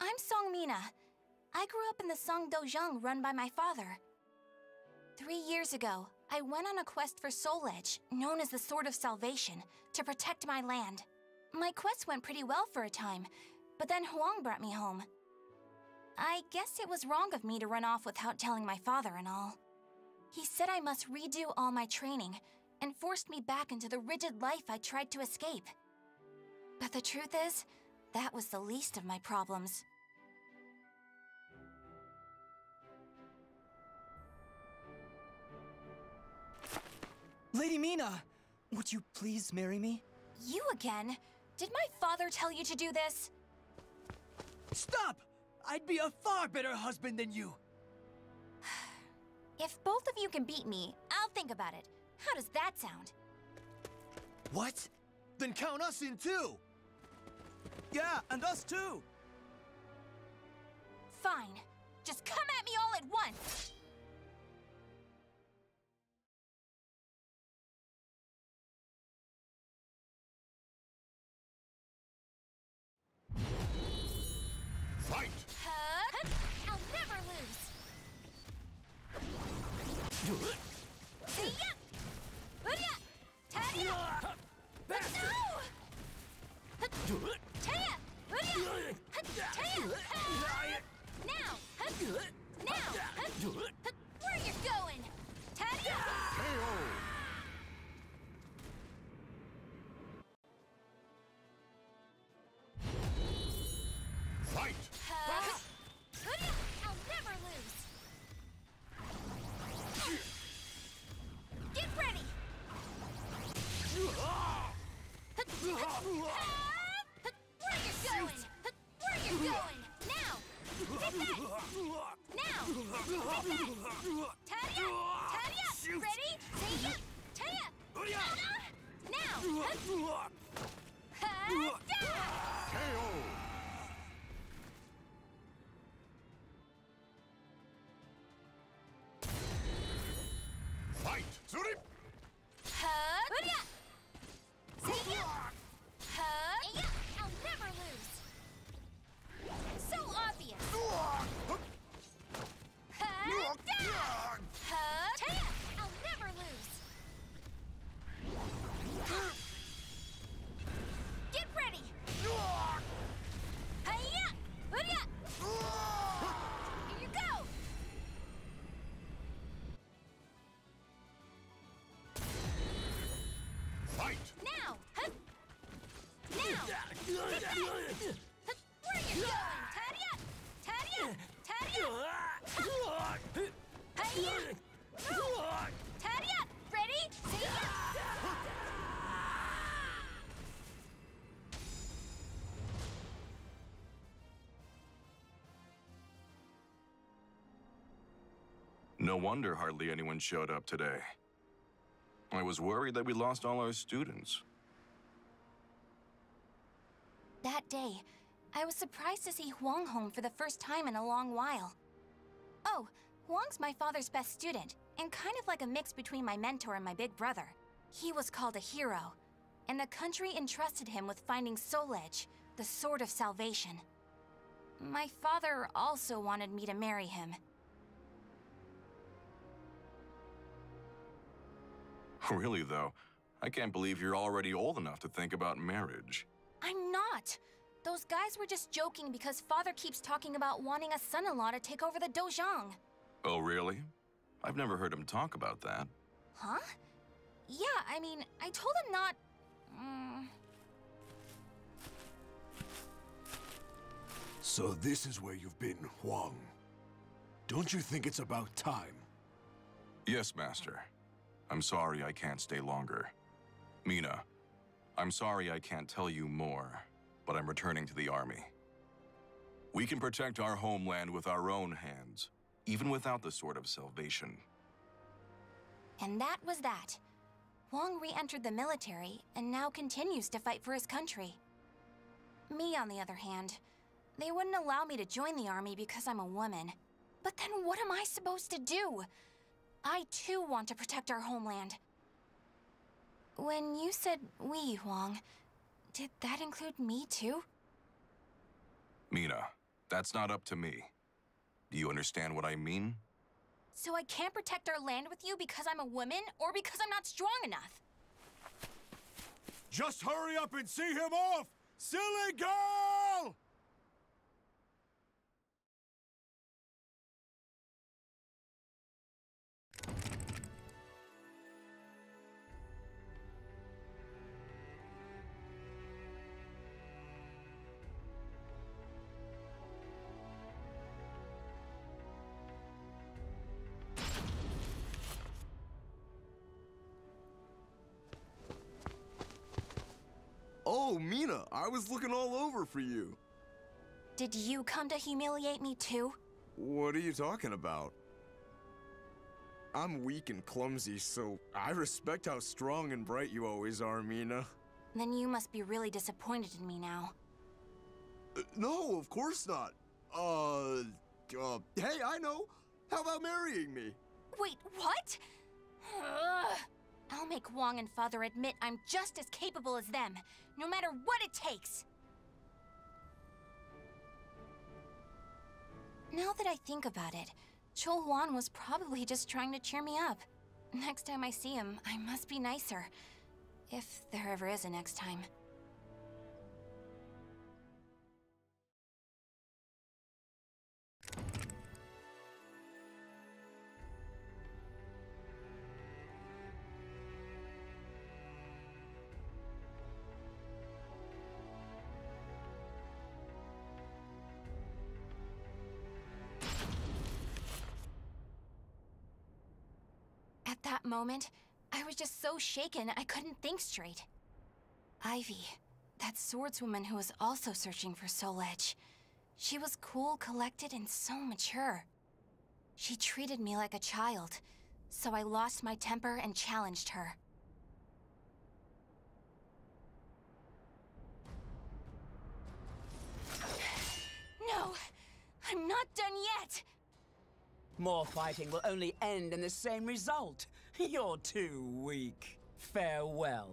I'm Seong Mina. I grew up in the Seong Dojang run by my father. 3 years ago, I went on a quest for Soul Edge, known as the Sword of Salvation, to protect my land. My quest went pretty well for a time, but then Huang brought me home. I guess it was wrong of me to run off without telling my father and all. He said I must redo all my training and forced me back into the rigid life I tried to escape. But the truth is, that was the least of my problems. Lady Mina! Would you please marry me? You again? Did my father tell you to do this? Stop! I'd be a far better husband than you! If both of you can beat me, I'll think about it. How does that sound? What? Then count us in too! Yeah, and us too! Fine. Just come at me all at once! Fight! I'll never lose! See ya! Hurya! Tanya! No! Tanya! Hurya! Tanya! Now! Now! Where you going? Tanya! Fight! Hurya! I'll never lose! Get ready! Where you going? Where you going? Now! Hit that! Now! Hit that! Tanya! Tanya! Ready? See ya! Tanya! Now! Fight! Surip! Hurya! See ya! I'll never lose! So obvious! Taya! I'll never lose! Get ready! Hiya! Hurya! Here you go! Fight! Now! Now! Get that! Where you going, Tadia? Tadia! Tadia! Hiya! Tadia! Ready? See ya! No wonder hardly anyone showed up today. I was worried that we lost all our students. That day, I was surprised to see Huang home for the first time in a long while. Oh, Huang's my father's best student, and kind of like a mix between my mentor and my big brother. He was called a hero, and the country entrusted him with finding Soul Edge, the Sword of Salvation. My father also wanted me to marry him. Really, though, I can't believe you're already old enough to think about marriage. I'm not! Those guys were just joking because father keeps talking about wanting a son-in-law to take over the Dojang. Oh, really? I've never heard him talk about that. Huh? Yeah, I mean, I told him not... So this is where you've been, Huang. Don't you think it's about time? Yes, Master. I'm sorry I can't stay longer. Mina, I'm sorry I can't tell you more, but I'm returning to the army. We can protect our homeland with our own hands, even without the Sword of Salvation. And that was that. Huang re-entered the military and now continues to fight for his country. Me, on the other hand, they wouldn't allow me to join the army because I'm a woman. But then what am I supposed to do? I too want to protect our homeland. When you said we, Huang, did that include me too? Mina, That's not up to me. Do you understand what I mean? So I can't protect our land with you because I'm a woman or because I'm not strong enough? Just hurry up and see him off! Silly girl! Oh, Mina, I was looking all over for you. Did you come to humiliate me too? What are you talking about? I'm weak and clumsy, so I respect how strong and bright you always are, Mina. Then you must be really disappointed in me now. No, of course not. Hey, I know. How about marrying me? Wait, what? Ugh. I'll make Wong and Father admit I'm just as capable as them, no matter what it takes. Now that I think about it, Chol Wan was probably just trying to cheer me up. Next time I see him, I must be nicer. If there ever is a next time. At that moment, I was just so shaken I couldn't think straight. Ivy, that swordswoman who was also searching for Soul Edge. She was cool, collected, and so mature. She treated me like a child, so I lost my temper and challenged her. No! I'm not done yet! More fighting will only end in the same result. You're too weak. Farewell.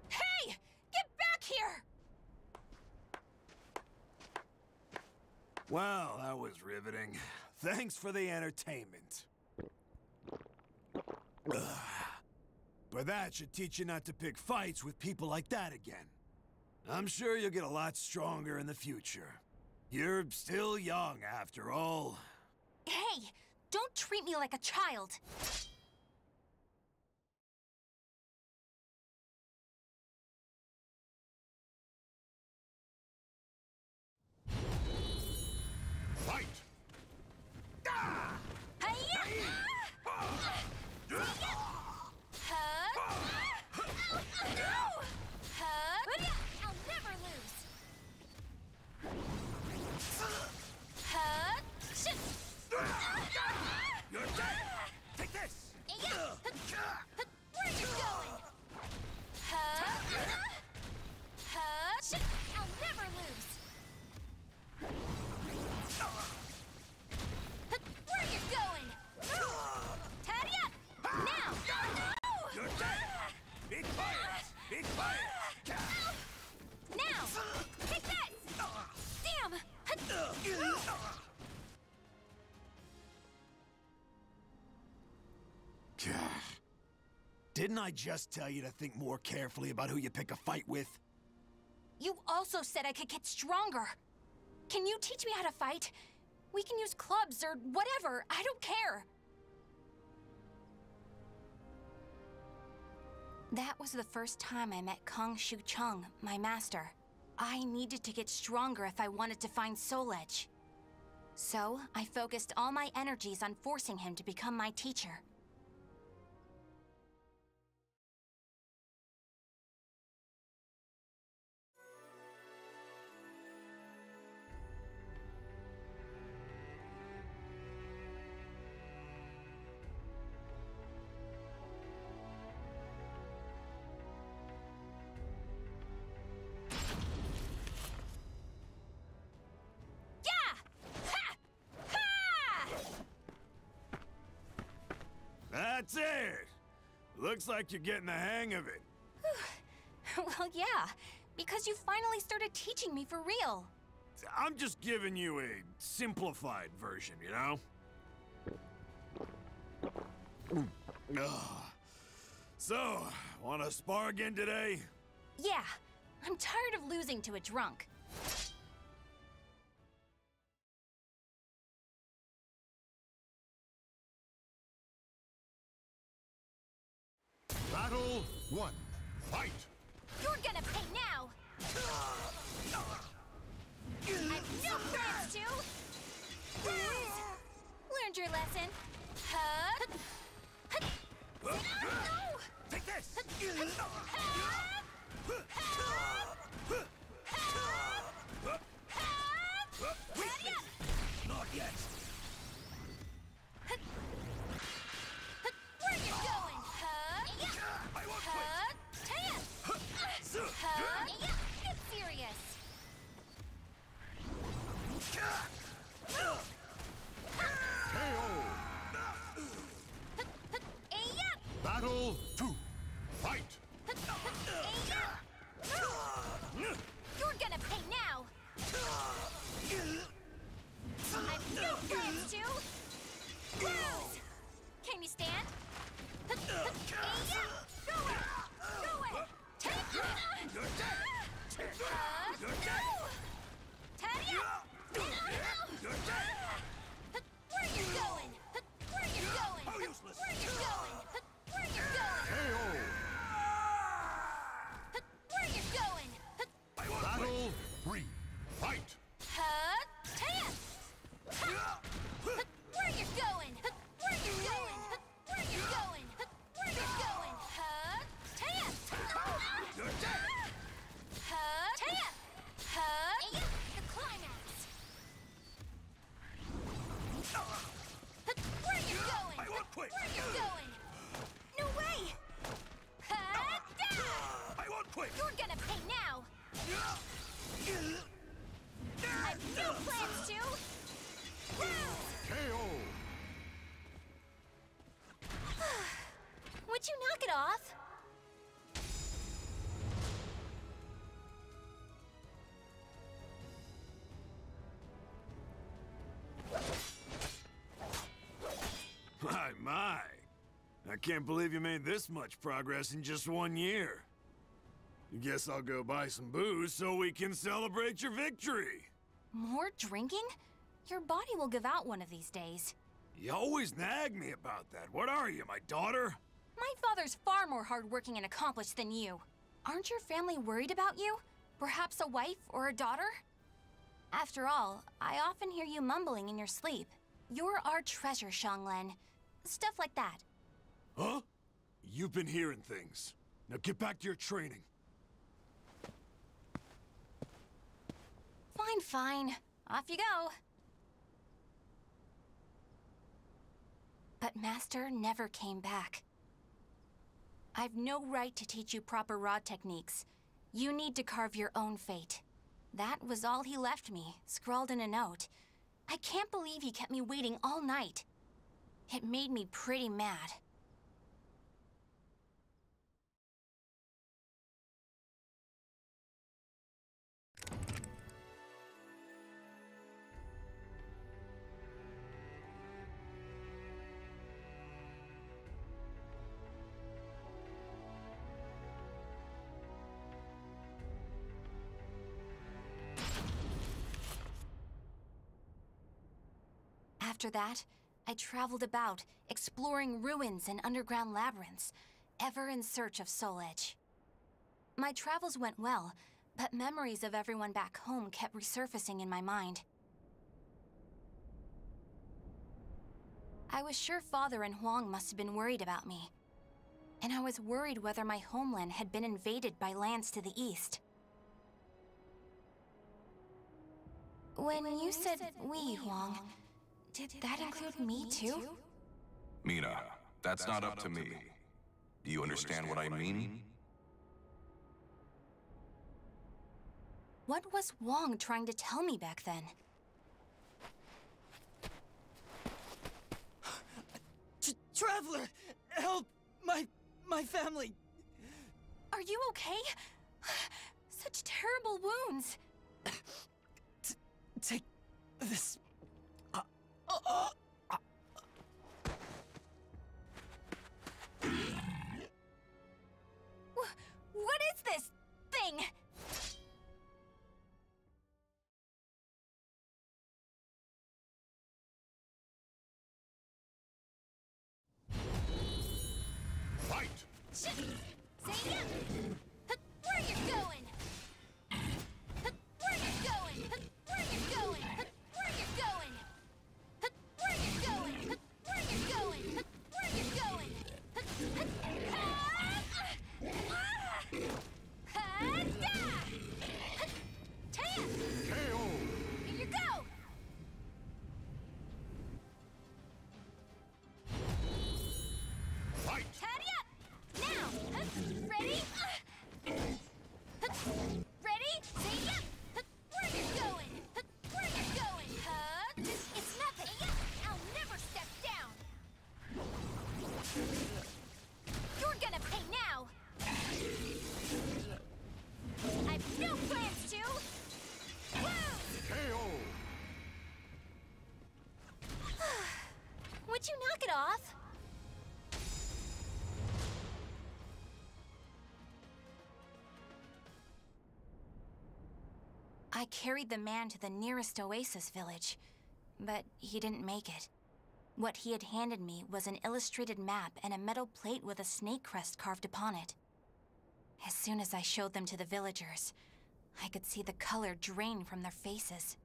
Hey! Get back here! Well, that was riveting. Thanks for the entertainment. Ugh. But that should teach you not to pick fights with people like that again. I'm sure you'll get a lot stronger in the future. You're still young, after all. Hey! Don't treat me like a child! Fight! I'll never lose! You're dead! Take this! Where are you going? I'll never lose! Where are you going? Tidy up! Now! No! You're dead! Be quiet! Be quiet! Now! Take this! Damn! Didn't I just tell you to think more carefully about who you pick a fight with? You also said I could get stronger. Can you teach me how to fight? We can use clubs or whatever. I don't care. That was the first time I met Kong Shu Chung, my master. I needed to get stronger if I wanted to find Soul Edge. So, I focused all my energies on forcing him to become my teacher. That's it! Looks like you're getting the hang of it. Well, yeah, Because you finally started teaching me for real. I'm just giving you a simplified version, you know? So, wanna spar again today? Yeah, I'm tired of losing to a drunk. Battle 1. Fight! You're gonna pay now! I've no plans to! Learned your lesson. No! Take this! Not yet! Where you going? I won't quit! Get serious! Battle 2. Fight! You're gonna pay now! I've no plans to! Can you stand? Go it! Go it! Take it! You're dead! You're dead! Where you going? Where you going? How useless! Where you going? Where you going? KO! Where you going? Battle 3. Fight! Where you going? Where you going? Where you going? Where you going? You're dead! The climax. Where you going? I won't quit! Where you going? No way! I won't quit! You're gonna pay now. I've no plans to. KO! Would you knock it off? My. I can't believe you made this much progress in just 1 year. Guess I'll go buy some booze so we can celebrate your victory. More drinking? Your body will give out one of these days. You always nag me about that. What are you, my daughter? My father's far more hardworking and accomplished than you. Aren't your family worried about you? Perhaps a wife or a daughter? After all, I often hear you mumbling in your sleep. You're our treasure, Seong. Stuff like that. Huh? You've been hearing things. Now get back to your training. Fine, fine. Off you go. But Master never came back. I've no right to teach you proper rod techniques. You need to carve your own fate. That was all he left me, scrawled in a note. I can't believe he kept me waiting all night. It made me pretty mad. After that, I traveled about, exploring ruins and underground labyrinths, ever in search of Soul Edge. My travels went well, but memories of everyone back home kept resurfacing in my mind. I was sure Father and Huang must have been worried about me. And I was worried whether my homeland had been invaded by lands to the east. When you said we, Huang, did that include me too? Mina, that's not up to me. Do you understand what I mean? What was Huang trying to tell me back then? Traveler! Help! My family! Are you okay? Such terrible wounds. Take this. What is this thing? Fight! Where you going? Where you going? Where you going? Where you going? Where you going? Where you going? Where you going? KO! Here you go! Fight! Tidy up! Now! Ready? Ready? Say yep! Where you going? Where you going? It's nothing! I'll never step down! You're gonna pay now! I've no plans to! Woo! KO! Would you knock it off? I carried the man to the nearest oasis village, but he didn't make it. What he had handed me was an illustrated map and a metal plate with a snake crest carved upon it. As soon as I showed them to the villagers, I could see the color drain from their faces.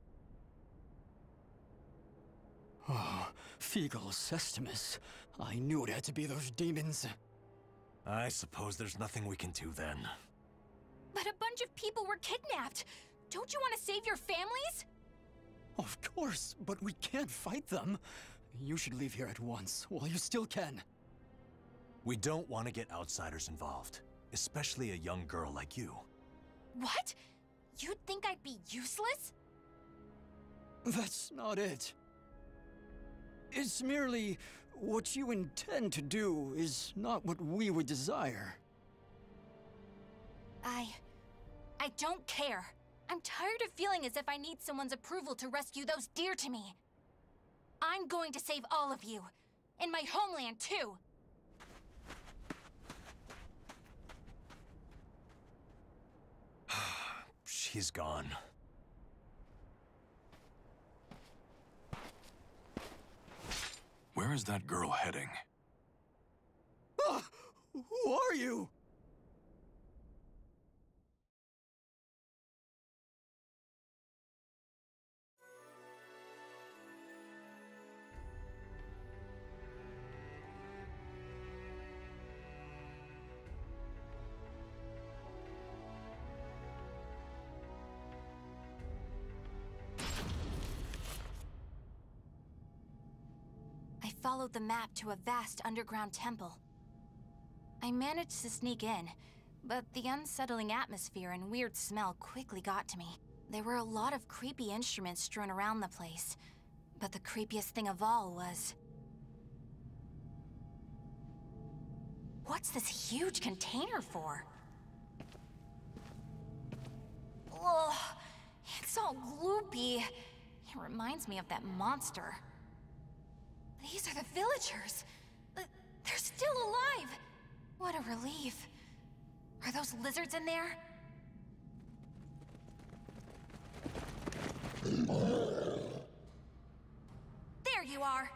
Oh, Fegal Sestimus. I knew it had to be those demons. I suppose there's nothing we can do then. But a bunch of people were kidnapped! Don't you want to save your families? Of course, but we can't fight them. You should leave here at once, while you still can. We don't want to get outsiders involved, especially a young girl like you. What? You'd think I'd be useless? That's not it. It's merely what you intend to do is not what we would desire. I don't care. I'm tired of feeling as if I need someone's approval to rescue those dear to me. I'm going to save all of you. And my homeland, too. She's gone. Where is that girl heading? Ah, who are you? I followed the map to a vast underground temple. I managed to sneak in, but the unsettling atmosphere and weird smell quickly got to me. There were a lot of creepy instruments strewn around the place, but the creepiest thing of all was... What's this huge container for? Ugh, it's all gloopy. It reminds me of that monster. These are the villagers. They're still alive. What a relief. Are those lizards in there? There you are.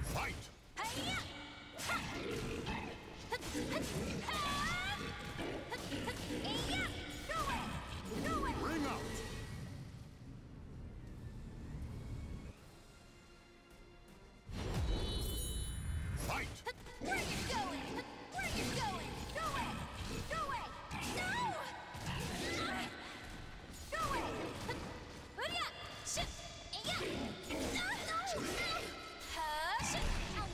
Fight! Hi-ya! Ha! Hey-ya! Go away! Go away! Ring out! Fight! Where you going? Where you going? Go away! Go away! No! Go away! Hurry up! Shit! Hey-ya! No! No! Huh? Shit! I'll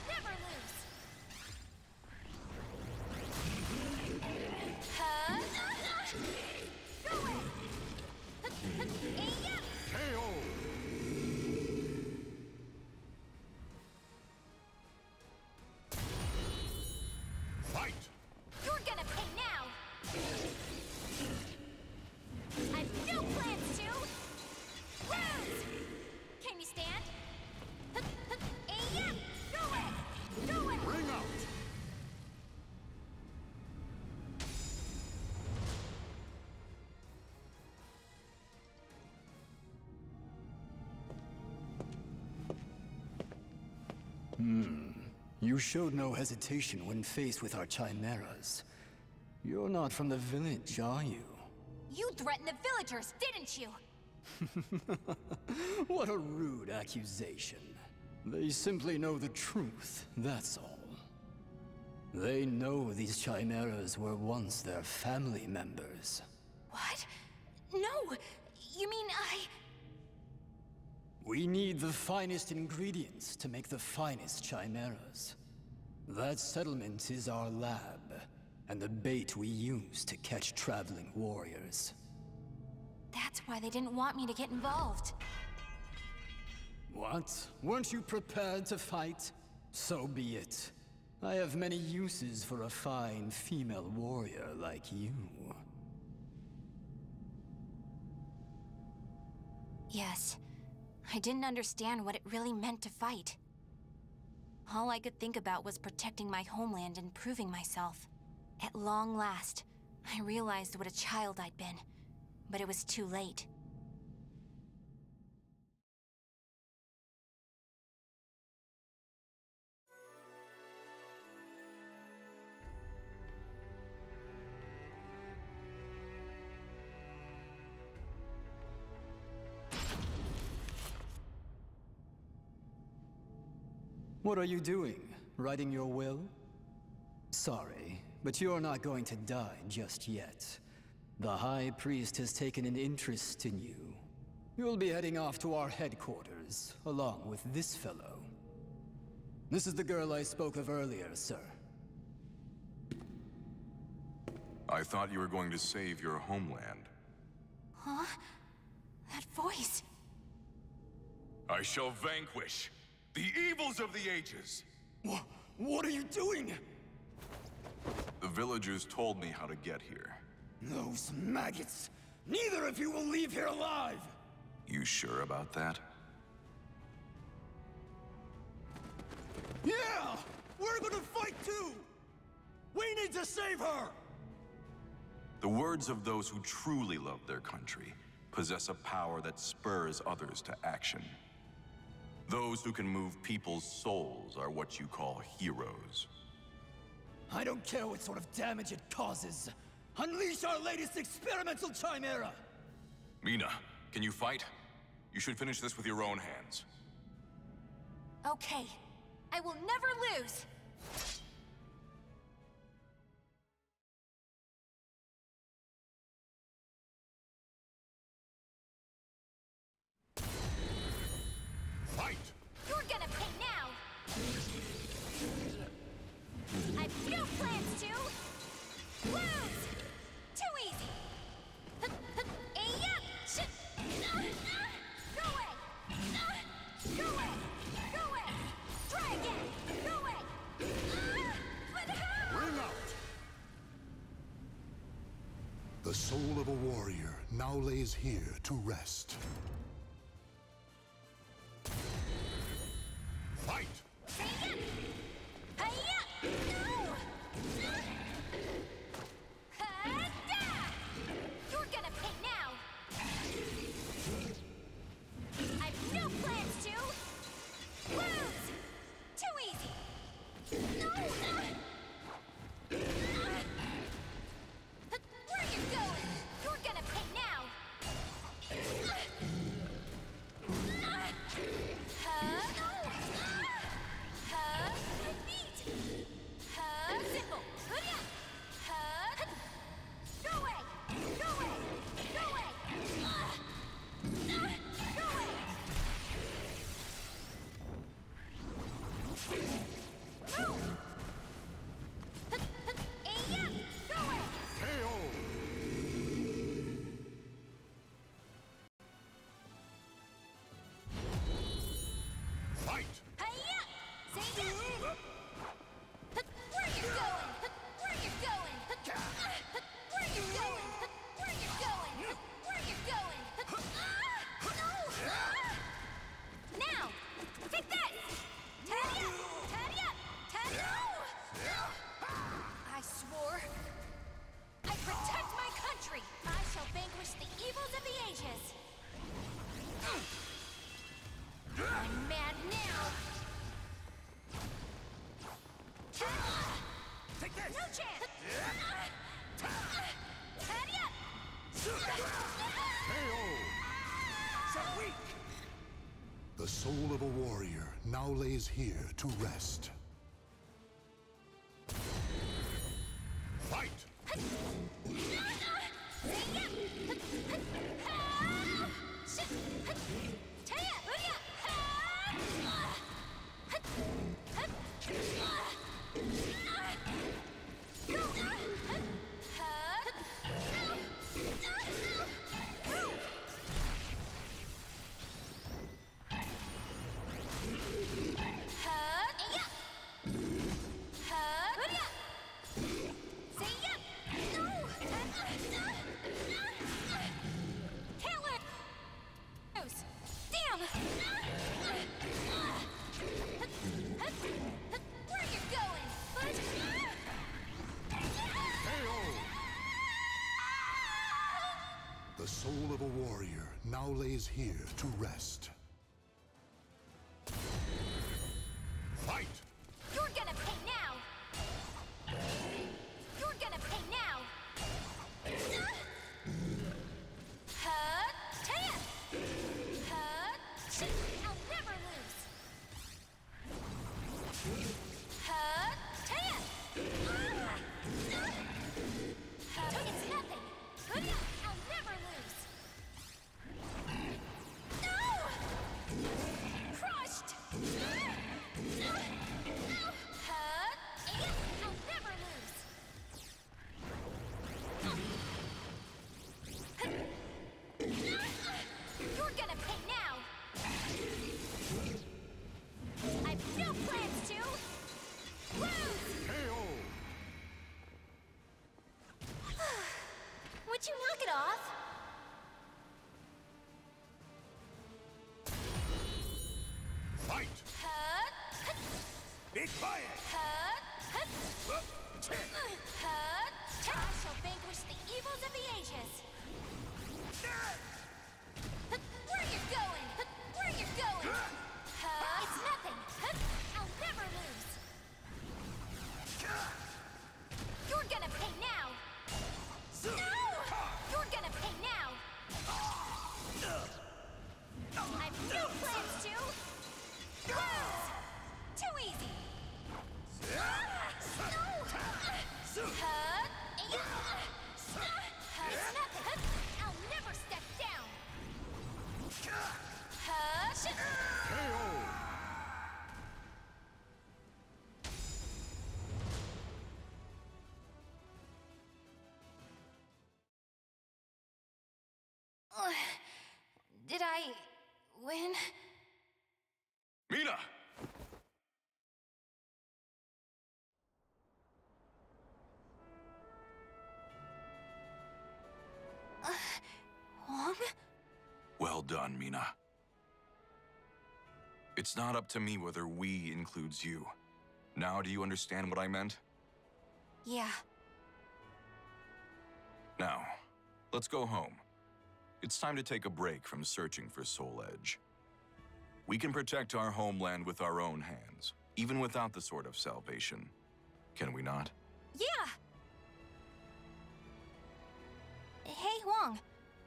You showed no hesitation when faced with our chimeras. You're not from the village, are you? You threatened the villagers, didn't you? What a rude accusation. They simply know the truth, that's all. They know these chimeras were once their family members. What? No! You mean We need the finest ingredients to make the finest chimeras. That settlement is our lab, and the bait we use to catch traveling warriors. That's why they didn't want me to get involved. What? Weren't you prepared to fight? So be it. I have many uses for a fine female warrior like you. Yes. I didn't understand what it really meant to fight. All I could think about was protecting my homeland and proving myself. At long last, I realized what a child I'd been, but it was too late. What are you doing? Writing your will? Sorry, but you're not going to die just yet. The High Priest has taken an interest in you. You'll be heading off to our headquarters, along with this fellow. This is the girl I spoke of earlier, sir. I thought you were going to save your homeland. Huh? That voice... I shall vanquish the evils of the ages. What are you doing? The villagers told me how to get here. Those maggots! Neither of you will leave here alive! You sure about that? Yeah! We're gonna fight too! We need to save her! The words of those who truly love their country possess a power that spurs others to action. Those who can move people's souls are what you call heroes. I don't care what sort of damage it causes. Unleash our latest experimental chimera! Mina, can you fight? You should finish this with your own hands. Okay. I will never lose! Fight! You're gonna pay now! I've no plans to lose! Too easy! Go away! Go away! Go away! Try again! Go away! But how? Bring out! The soul of a warrior now lays here to rest. Fight! Say again! Hi-ya! No! Ha-da! You're gonna pay now! I've no plans to lose! Too easy! No! Where you going? You're gonna pay now! My feet! Simple! Go away! Go away! Go away! Go away! Move! Hey-ya! Go away! KO! Fight! Hi-ya! Say ya! Where you going? Where you going? Where you going? Where you going? Where you going? No! Now! Take that! Tally up! Tally up! Tally up! chance! Hurry up! So weak! The soul of a warrior now lays here to rest. Fight! The soul of a warrior now lays here to rest. Fight! You're gonna pay now! You're gonna pay now! I'll never lose! It's nothing! I'll never lose! No! Crushed! I'll never lose! You're gonna pay now! I've no plans to lose! Would you knock it off? Fight! Be quiet! I shall vanquish the evils of the ages! Where you going? Where you going? It's nothing! I'll never lose! You're gonna pay now! No! You're gonna pay now! I've no plans to lose! Too easy! No! It's nothing! I'll never step down! Did I win? Mina! Wong? Well done, Mina. It's not up to me whether we includes you. Now do you understand what I meant? Yeah. Now, let's go home. It's time to take a break from searching for Soul Edge. We can protect our homeland with our own hands, even without the Sword of Salvation. Can we not? Yeah! Hey, Wong.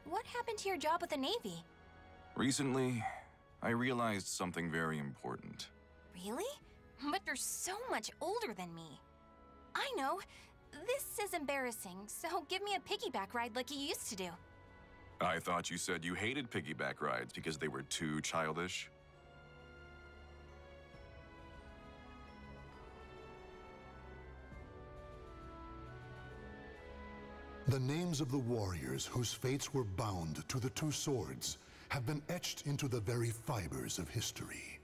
What happened to your job with the Navy? Recently, I realized something very important. Really? But you're so much older than me. I know. This is embarrassing, so give me a piggyback ride like you used to do. I thought you said you hated piggyback rides because they were too childish. The names of the warriors whose fates were bound to the two swords have been etched into the very fibers of history.